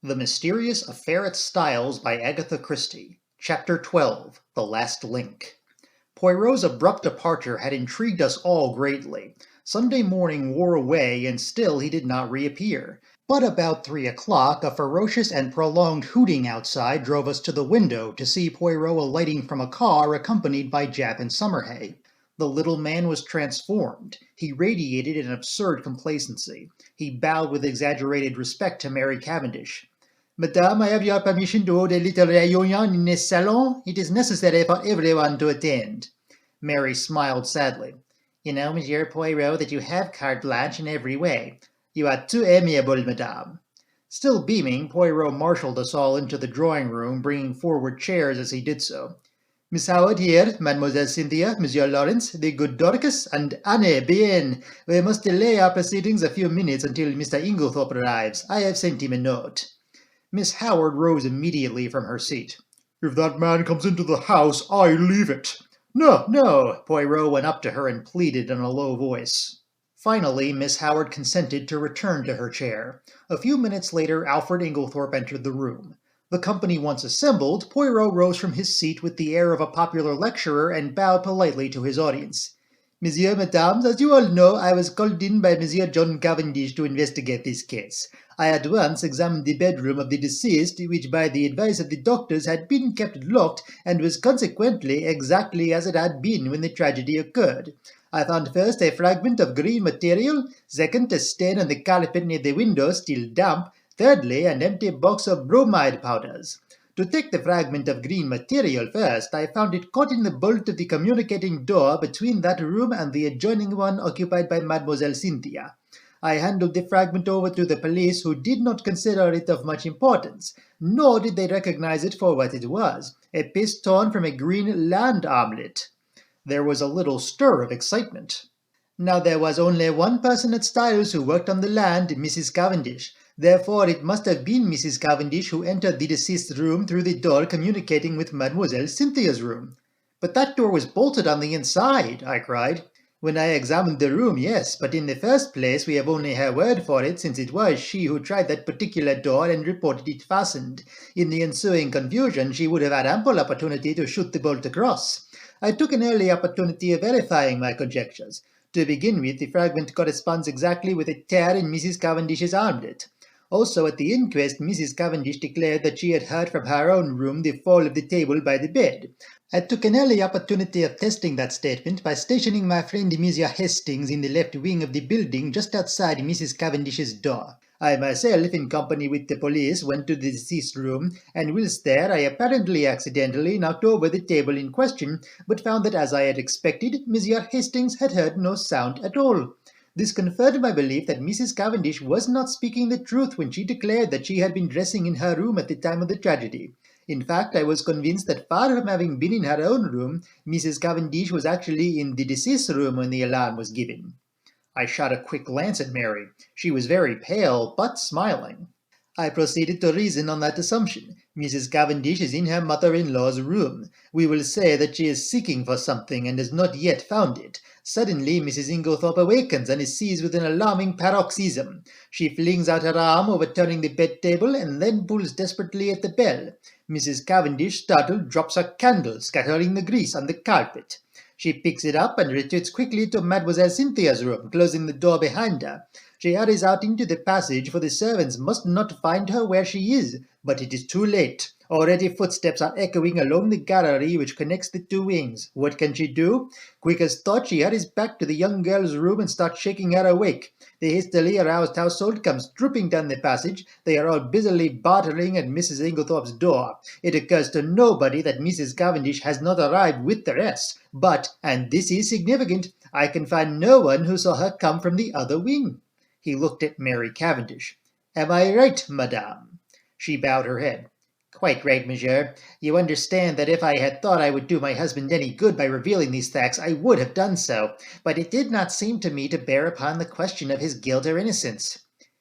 The Mysterious Affair at Styles by Agatha Christie. Chapter 12. The Last Link. Poirot's abrupt departure had intrigued us all greatly. Sunday morning wore away, and still he did not reappear. But about 3 o'clock, a ferocious and prolonged hooting outside drove us to the window to see Poirot alighting from a car accompanied by Japp and Summerhay. The little man was transformed. He radiated an absurd complacency. He bowed with exaggerated respect to Mary Cavendish. "Madame, I have your permission to hold a little réunion in this salon. It is necessary for everyone to attend." Mary smiled sadly. "You know, Monsieur Poirot, that you have carte blanche in every way. You are too amiable, madame." Still beaming, Poirot marshaled us all into the drawing-room, bringing forward chairs as he did so. "Miss Howard here, Mademoiselle Cynthia, Monsieur Lawrence, the good Dorcas, and Anne bien. We must delay our proceedings a few minutes until Mr. Inglethorpe arrives. I have sent him a note." Miss Howard rose immediately from her seat. "If that man comes into the house, I leave it." "No, no!" Poirot went up to her and pleaded in a low voice. Finally, Miss Howard consented to return to her chair. A few minutes later, Alfred Inglethorpe entered the room. The company once assembled, Poirot rose from his seat with the air of a popular lecturer and bowed politely to his audience. "Monsieur, Mesdames, as you all know, I was called in by Monsieur John Cavendish to investigate this case. I at once examined the bedroom of the deceased, which by the advice of the doctors had been kept locked and was consequently exactly as it had been when the tragedy occurred. I found first a fragment of green material, second a stain on the carpet near the window, still damp, thirdly an empty box of bromide powders. To take the fragment of green material first, I found it caught in the bolt of the communicating door between that room and the adjoining one occupied by Mademoiselle Cynthia. I handed the fragment over to the police, who did not consider it of much importance, nor did they recognize it for what it was, a piece torn from a green land armlet. There was a little stir of excitement. "Now there was only one person at Styles who worked on the land, Mrs. Cavendish. Therefore it must have been Mrs. Cavendish who entered the deceased's room through the door communicating with Mademoiselle Cynthia's room." "But that door was bolted on the inside," I cried. "When I examined the room, yes, but in the first place we have only her word for it, since it was she who tried that particular door and reported it fastened. In the ensuing confusion she would have had ample opportunity to shoot the bolt across. I took an early opportunity of verifying my conjectures. To begin with, the fragment corresponds exactly with a tear in Mrs. Cavendish's armlet. Also, at the inquest, Mrs. Cavendish declared that she had heard from her own room the fall of the table by the bed. I took an early opportunity of testing that statement by stationing my friend Monsieur Hastings in the left wing of the building just outside Mrs. Cavendish's door. I myself, in company with the police, went to the deceased's room, and whilst there I apparently accidentally knocked over the table in question, but found that, as I had expected, Monsieur Hastings had heard no sound at all. This confirmed my belief that Mrs. Cavendish was not speaking the truth when she declared that she had been dressing in her room at the time of the tragedy. In fact, I was convinced that far from having been in her own room, Mrs. Cavendish was actually in the deceased's room when the alarm was given. I shot a quick glance at Mary. She was very pale, but smiling. I proceeded to reason on that assumption. Mrs. Cavendish is in her mother-in-law's room. We will say that she is seeking for something and has not yet found it. Suddenly, Mrs. Inglethorpe awakens and is seized with an alarming paroxysm. She flings out her arm, overturning the bed-table, and then pulls desperately at the bell. Mrs. Cavendish, startled, drops her candle, scattering the grease on the carpet. She picks it up and retreats quickly to Mademoiselle Cynthia's room, closing the door behind her. She hurries out into the passage, for the servants must not find her where she is. But it is too late. Already footsteps are echoing along the gallery which connects the two wings. What can she do? Quick as thought, she hurries back to the young girl's room and starts shaking her awake. The hastily aroused household comes trooping down the passage. They are all busily battering at Mrs. Inglethorpe's door. It occurs to nobody that Mrs. Cavendish has not arrived with the rest. But, and this is significant, I can find no one who saw her come from the other wing. He looked at Mary Cavendish. "Am I right, madame?" She bowed her head. "Quite right, monsieur. You understand that if I had thought I would do my husband any good by revealing these facts, I would have done so, but it did not seem to me to bear upon the question of his guilt or innocence."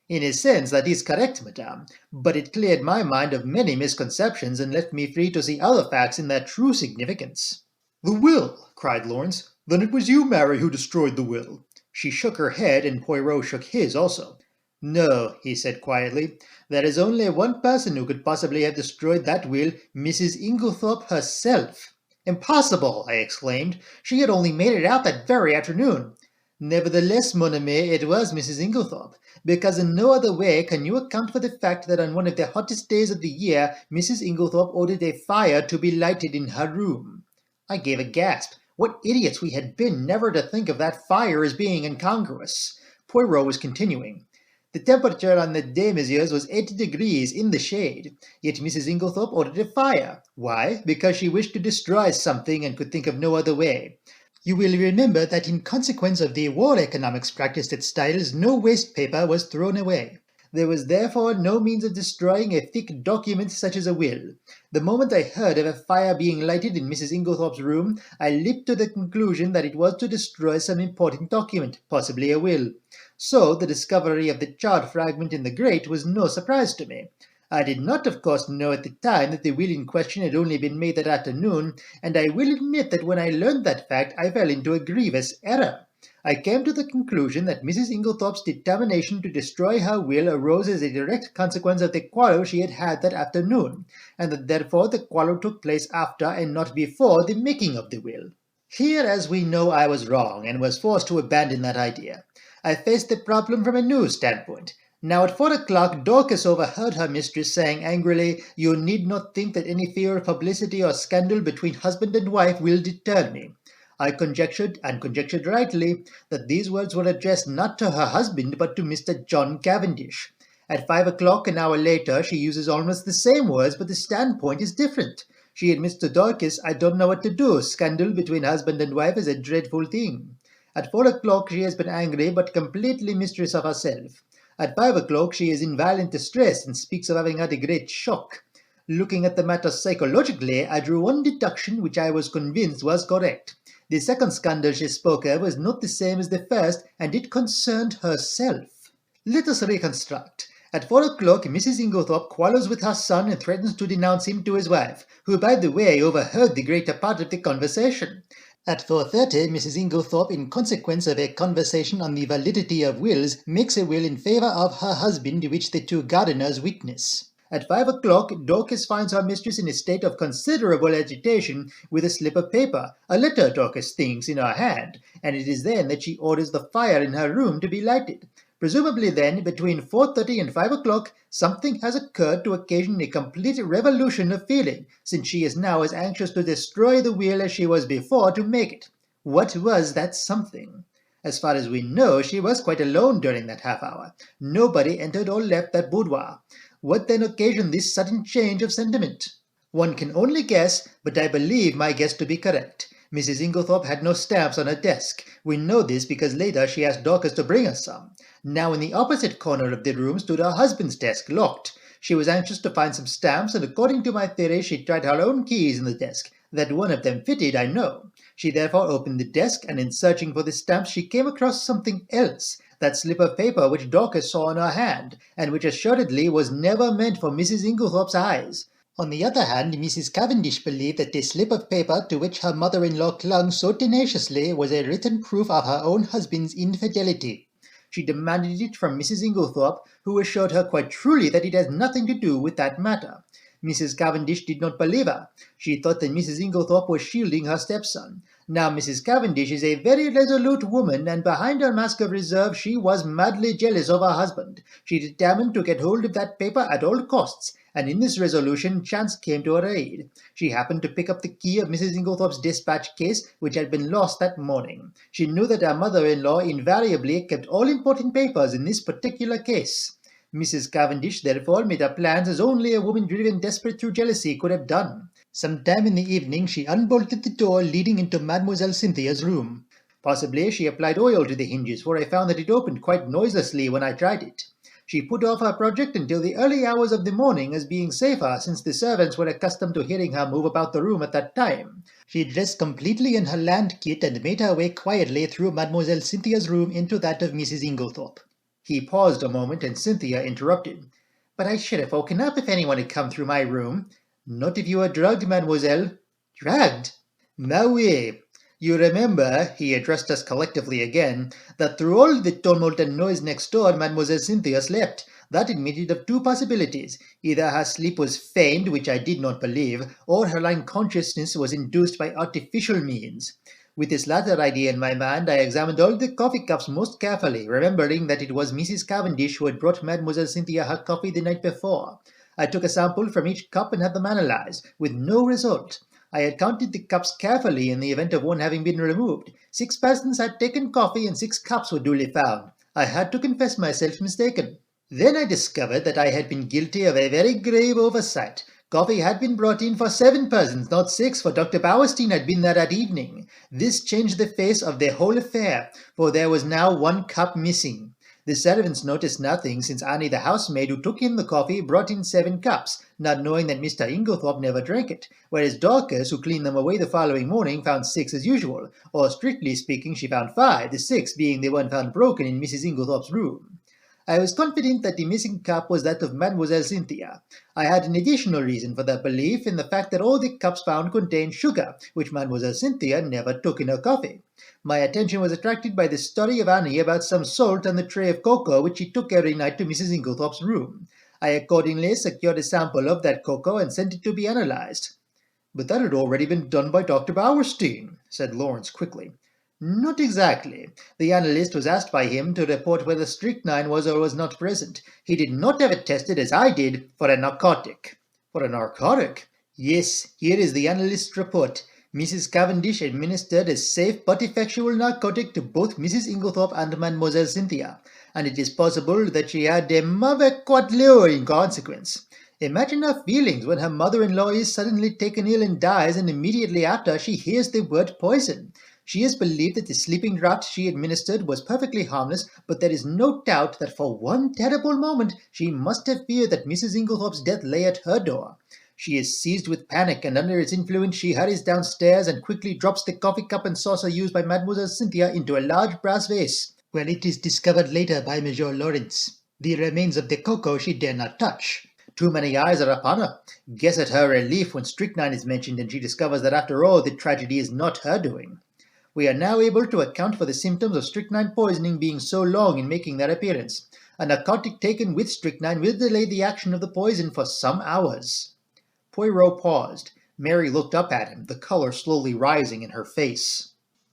"In a sense, that is correct, madame, but it cleared my mind of many misconceptions and left me free to see other facts in their true significance." "The will!" cried Lawrence. "Then it was you, Mary, who destroyed the will." She shook her head, and Poirot shook his also. No, he said quietly. There is only one person who could possibly have destroyed that will, Mrs. Inglethorpe herself. Impossible! I exclaimed. She had only made it out that very afternoon. Nevertheless, mon ami, it was Mrs. Inglethorpe, because in no other way can you account for the fact that on one of the hottest days of the year, Mrs. Inglethorpe ordered a fire to be lighted in her room. I gave a gasp. What idiots we had been never to think of that fire as being incongruous. Poirot was continuing. The temperature on that day, messieurs, was 80 degrees in the shade. Yet Mrs. Inglethorpe ordered a fire. Why? Because she wished to destroy something and could think of no other way. You will remember that in consequence of the war economics practiced at Styles, no waste paper was thrown away. There was therefore no means of destroying a thick document such as a will. The moment I heard of a fire being lighted in Mrs. Inglethorpe's room, I leaped to the conclusion that it was to destroy some important document, possibly a will. So the discovery of the charred fragment in the grate was no surprise to me. I did not, of course, know at the time that the will in question had only been made that afternoon, and I will admit that when I learned that fact I fell into a grievous error. I came to the conclusion that Mrs. Inglethorpe's determination to destroy her will arose as a direct consequence of the quarrel she had had that afternoon, and that therefore the quarrel took place after and not before the making of the will. Here, as we know, I was wrong, and was forced to abandon that idea. I faced the problem from a new standpoint. Now at 4 o'clock, Dorcas overheard her mistress saying angrily, "You need not think that any fear of publicity or scandal between husband and wife will deter me." I conjectured, and conjectured rightly, that these words were addressed not to her husband, but to Mr. John Cavendish. At 5 o'clock, an hour later, she uses almost the same words, but the standpoint is different. She admits to Dorcas, "I don't know what to do. Scandal between husband and wife is a dreadful thing." At 4 o'clock, she has been angry, but completely mistress of herself. At 5 o'clock, she is in violent distress and speaks of having had a great shock. Looking at the matter psychologically, I drew one deduction which I was convinced was correct. The second scandal she spoke of was not the same as the first, and it concerned herself. Let us reconstruct. At 4 o'clock, Mrs. Inglethorpe quarrels with her son and threatens to denounce him to his wife, who, by the way, overheard the greater part of the conversation. At 4:30, Mrs. Inglethorpe, in consequence of a conversation on the validity of wills, makes a will in favour of her husband, which the two gardeners witness. At 5 o'clock, Dorcas finds her mistress in a state of considerable agitation, with a slip of paper, a letter, Dorcas thinks, in her hand, and it is then that she orders the fire in her room to be lighted. Presumably then, between 4:30 and 5 o'clock, something has occurred to occasion a complete revolution of feeling, since she is now as anxious to destroy the will as she was before to make it. What was that something? As far as we know, she was quite alone during that half-hour. Nobody entered or left that boudoir. What then occasioned this sudden change of sentiment? One can only guess, but I believe my guess to be correct. Mrs. Inglethorpe had no stamps on her desk. We know this because later she asked Dorcas to bring her some. Now in the opposite corner of the room stood her husband's desk, locked. She was anxious to find some stamps, and according to my theory she tried her own keys in the desk. That one of them fitted, I know. She therefore opened the desk, and in searching for the stamps she came across something else, that slip of paper which Dorcas saw in her hand, and which assuredly was never meant for Mrs. Inglethorpe's eyes. On the other hand, Mrs. Cavendish believed that the slip of paper to which her mother-in-law clung so tenaciously was a written proof of her own husband's infidelity. She demanded it from Mrs. Inglethorpe, who assured her quite truly that it has nothing to do with that matter. Mrs. Cavendish did not believe her. She thought that Mrs. Inglethorpe was shielding her stepson. Now Mrs. Cavendish is a very resolute woman, and behind her mask of reserve she was madly jealous of her husband. She determined to get hold of that paper at all costs, and in this resolution chance came to her aid. She happened to pick up the key of Mrs. Inglethorpe's dispatch case, which had been lost that morning. She knew that her mother-in-law invariably kept all important papers in this particular case. Mrs. Cavendish therefore made her plans as only a woman driven desperate through jealousy could have done. Some time in the evening she unbolted the door leading into Mademoiselle Cynthia's room. Possibly she applied oil to the hinges, for I found that it opened quite noiselessly when I tried it. She put off her project until the early hours of the morning, as being safer, since the servants were accustomed to hearing her move about the room at that time. She dressed completely in her land kit and made her way quietly through Mademoiselle Cynthia's room into that of Mrs. Inglethorpe. He paused a moment, and Cynthia interrupted. "But I should have woken up if anyone had come through my room." "Not if you were drugged, mademoiselle." "Drugged?" "Mais oui. You remember, he addressed us collectively again, that through all the tumult and noise next door, Mademoiselle Cynthia slept. That admitted of two possibilities. Either her sleep was feigned, which I did not believe, or her unconsciousness was induced by artificial means. With this latter idea in my mind, I examined all the coffee cups most carefully, remembering that it was Mrs. Cavendish who had brought Mademoiselle Cynthia her coffee the night before. I took a sample from each cup and had them analyzed, with no result. I had counted the cups carefully in the event of one having been removed. 6 persons had taken coffee and 6 cups were duly found. I had to confess myself mistaken. Then I discovered that I had been guilty of a very grave oversight. Coffee had been brought in for 7 persons, not 6, for Dr. Bauerstein had been there that evening. This changed the face of the whole affair, for there was now 1 cup missing. The servants noticed nothing, since Annie, the housemaid who took in the coffee, brought in 7 cups, not knowing that Mr. Inglethorpe never drank it, whereas Dorcas, who cleaned them away the following morning, found 6 as usual, or strictly speaking she found 5, the 6th being the one found broken in Mrs. Inglethorpe's room. I was confident that the missing cup was that of Mademoiselle Cynthia. I had an additional reason for that belief in the fact that all the cups found contained sugar, which Mademoiselle Cynthia never took in her coffee. My attention was attracted by the story of Annie about some salt on the tray of cocoa which she took every night to Mrs. Inglethorpe's room. I accordingly secured a sample of that cocoa and sent it to be analyzed. "But that had already been done by Dr. Bauerstein," said Lawrence quickly. "Not exactly. The analyst was asked by him to report whether strychnine was or was not present. He did not have it tested, as I did, for a narcotic." "For a narcotic?" "Yes, here is the analyst's report. Mrs. Cavendish administered a safe but effectual narcotic to both Mrs. Inglethorpe and Mademoiselle Cynthia, and it is possible that she had a mauvais quart d'eau in consequence. Imagine her feelings when her mother-in-law is suddenly taken ill and dies, and immediately after she hears the word poison. She has believed that the sleeping draught she administered was perfectly harmless, but there is no doubt that for one terrible moment she must have feared that Mrs. Inglethorpe's death lay at her door. She is seized with panic, and under its influence she hurries downstairs and quickly drops the coffee cup and saucer used by Mademoiselle Cynthia into a large brass vase, where it is discovered later by Monsieur Lawrence. The remains of the cocoa she dare not touch. Too many eyes are upon her. Guess at her relief when strychnine is mentioned and she discovers that after all the tragedy is not her doing. We are now able to account for the symptoms of strychnine poisoning being so long in making their appearance. A narcotic taken with strychnine will delay the action of the poison for some hours." Poirot paused. Mary looked up at him, the color slowly rising in her face.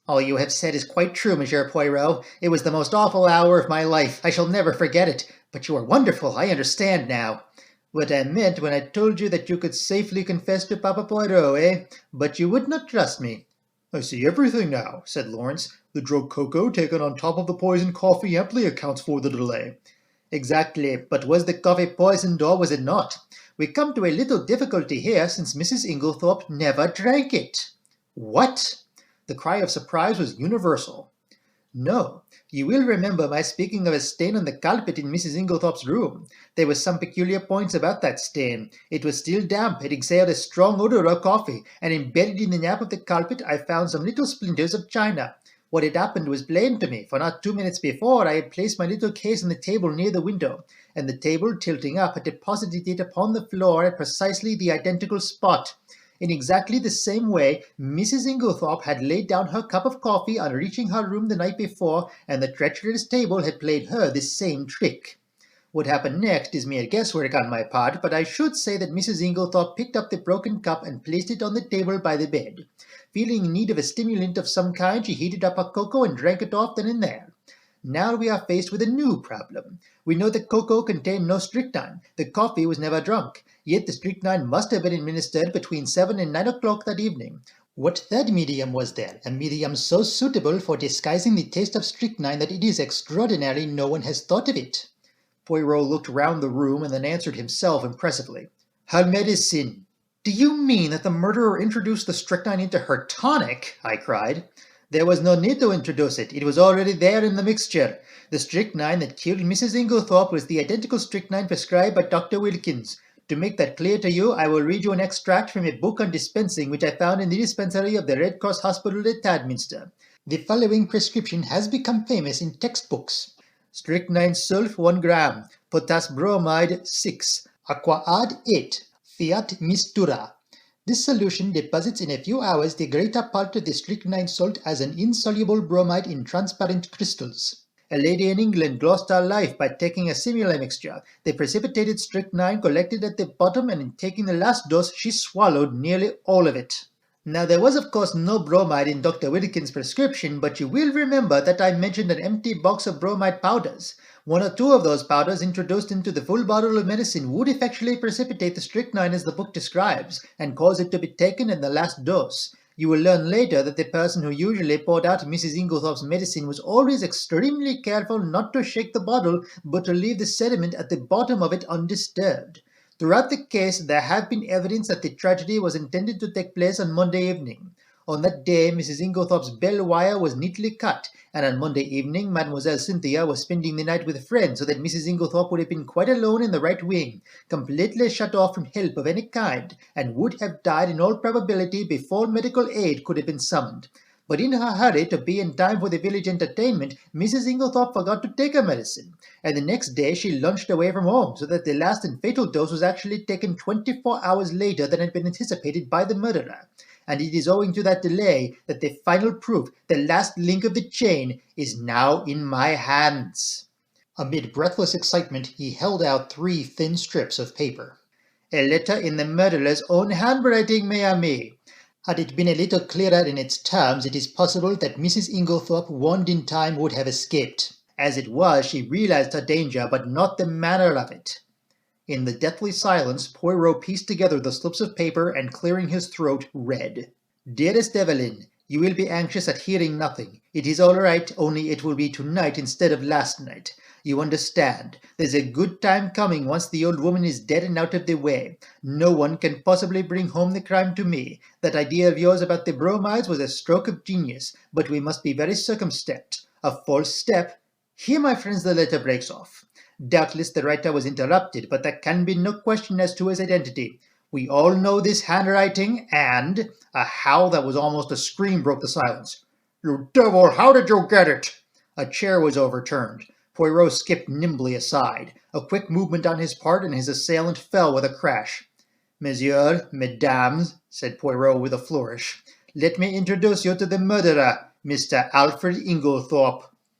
"All you have said is quite true, Monsieur Poirot. It was the most awful hour of my life. I shall never forget it. But you are wonderful. I understand now. What I meant when I told you that you could safely confess to Papa Poirot, eh? But you would not trust me." "I see everything now," said Lawrence. "The drug cocoa taken on top of the poisoned coffee amply accounts for the delay." "Exactly, but was the coffee poisoned or was it not? We come to a little difficulty here, since Mrs. Inglethorpe never drank it." "What?" The cry of surprise was universal. "No. You will remember my speaking of a stain on the carpet in Mrs. Inglethorpe's room. There were some peculiar points about that stain. It was still damp, it exhaled a strong odor of coffee, and embedded in the nap of the carpet I found some little splinters of china. What had happened was plain to me, for not 2 minutes before I had placed my little case on the table near the window, and the table, tilting up, had deposited it upon the floor at precisely the identical spot. In exactly the same way, Mrs. Inglethorpe had laid down her cup of coffee on reaching her room the night before, and the treacherous table had played her the same trick. What happened next is mere guesswork on my part, but I should say that Mrs. Inglethorpe picked up the broken cup and placed it on the table by the bed. Feeling in need of a stimulant of some kind, she heated up her cocoa and drank it off then and there. Now we are faced with a new problem. We know that cocoa contained no strychnine. The coffee was never drunk. Yet the strychnine must have been administered between 7 and 9 o'clock that evening. What third medium was there? A medium so suitable for disguising the taste of strychnine that it is extraordinary no one has thought of it." Poirot looked round the room and then answered himself impressively. "Her medicine." "Do you mean that the murderer introduced the strychnine into her tonic?" I cried. "There was no need to introduce it. It was already there in the mixture. The strychnine that killed Mrs. Inglethorpe was the identical strychnine prescribed by Dr. Wilkins. To make that clear to you, I will read you an extract from a book on dispensing which I found in the dispensary of the Red Cross Hospital at Tadminster. The following prescription has become famous in textbooks. Strychnine sulf 1 gram, potash bromide 6, aqua ad 8, fiat mistura. This solution deposits in a few hours the greater part of the strychnine salt as an insoluble bromide in transparent crystals. A lady in England lost her life by taking a similar mixture. The precipitated strychnine collected at the bottom, and in taking the last dose, she swallowed nearly all of it. Now, there was of course no bromide in Dr. Wilkins' prescription, but you will remember that I mentioned an empty box of bromide powders. One or two of those powders introduced into the full bottle of medicine would effectually precipitate the strychnine as the book describes, and cause it to be taken in the last dose. You will learn later that the person who usually poured out Mrs. Inglethorpe's medicine was always extremely careful not to shake the bottle, but to leave the sediment at the bottom of it undisturbed. Throughout the case, there have been evidence that the tragedy was intended to take place on Monday evening. On that day, Mrs. Inglethorpe's bell wire was neatly cut, and on Monday evening, Mademoiselle Cynthia was spending the night with friends, so that Mrs. Inglethorpe would have been quite alone in the right wing, completely shut off from help of any kind, and would have died in all probability before medical aid could have been summoned. But in her hurry to be in time for the village entertainment, Mrs. Inglethorpe forgot to take her medicine, and the next day she lunched away from home, so that the last and fatal dose was actually taken 24 hours later than had been anticipated by the murderer. And it is owing to that delay that the final proof, the last link of the chain, is now in my hands. Amid breathless excitement, he held out 3 thin strips of paper. A letter in the murderer's own handwriting, mes amis. Had it been a little clearer in its terms, it is possible that Mrs. Inglethorpe, warned in time, would have escaped. As it was, she realized her danger, but not the manner of it. In the deathly silence, Poirot pieced together the slips of paper and, clearing his throat, read. Dearest Evelyn, you will be anxious at hearing nothing. It is all right, only it will be tonight instead of last night. You understand. There's a good time coming once the old woman is dead and out of the way. No one can possibly bring home the crime to me. That idea of yours about the bromides was a stroke of genius, but we must be very circumspect. A false step. Here, my friends, the letter breaks off. Doubtless the writer was interrupted, but there can be no question as to his identity. We all know this handwriting, and a howl that was almost a scream broke the silence. You devil, how did you get it? A chair was overturned. Poirot skipped nimbly aside. A quick movement on his part, and his assailant fell with a crash. Messieurs, mesdames, said Poirot with a flourish, let me introduce you to the murderer, Mr. Alfred Inglethorpe.